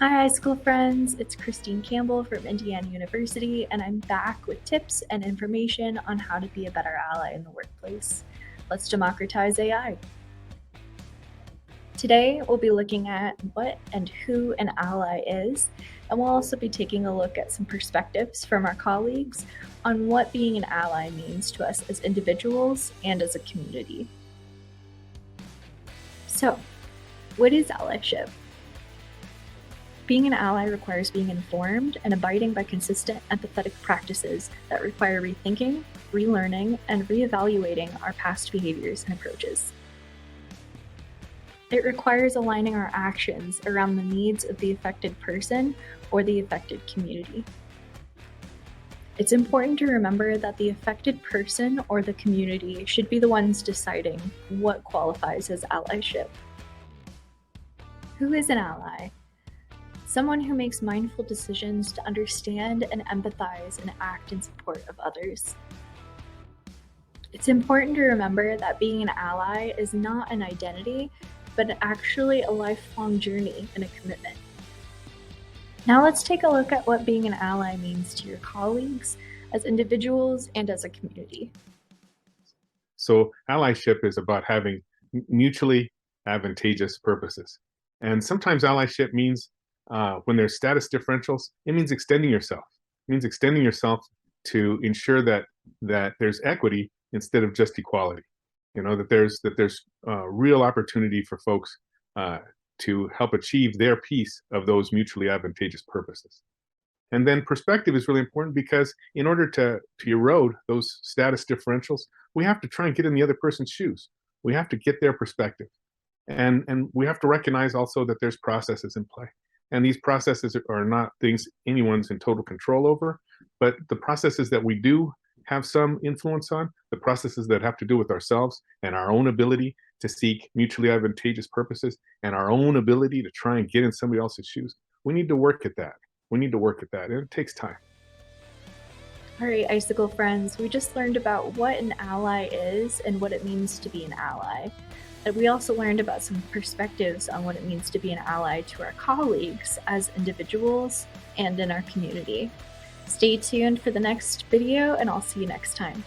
Hi, high school friends. It's Christine Campbell from Indiana University, and I'm back with tips and information on how to be a better ally in the workplace. Let's democratize AI. Today, we'll be looking at what and who an ally is, and we'll also be taking a look at some perspectives from our colleagues on what being an ally means to us as individuals and as a community. So, what is allyship? Being an ally requires being informed and abiding by consistent, empathetic practices that require rethinking, relearning, and reevaluating our past behaviors and approaches. It requires aligning our actions around the needs of the affected person or the affected community. It's important to remember that the affected person or the community should be the ones deciding what qualifies as allyship. Who is an ally? Someone who makes mindful decisions to understand and empathize and act in support of others. It's important to remember that being an ally is not an identity, but actually a lifelong journey and a commitment. Now let's take a look at what being an ally means to your colleagues, as individuals, and as a community. So allyship is about having mutually advantageous purposes. And sometimes allyship means when there's status differentials, it means extending yourself. It means extending yourself to ensure that there's equity instead of just equality. You know, that there's real opportunity for folks to help achieve their piece of those mutually advantageous purposes. And then perspective is really important because in order to erode those status differentials, we have to try and get in the other person's shoes. We have to get their perspective. And we have to recognize also that there's processes in play. And these processes are not things anyone's in total control over, but the processes that we do have some influence on, the processes that have to do with ourselves and our own ability to seek mutually advantageous purposes and our own ability to try and get in somebody else's shoes. We need to work at that. We need to work at that, and it takes time. All right, Icicle friends, we just learned about what an ally is and what it means to be an ally. And we also learned about some perspectives on what it means to be an ally to our colleagues as individuals and in our community. Stay tuned for the next video, and I'll see you next time.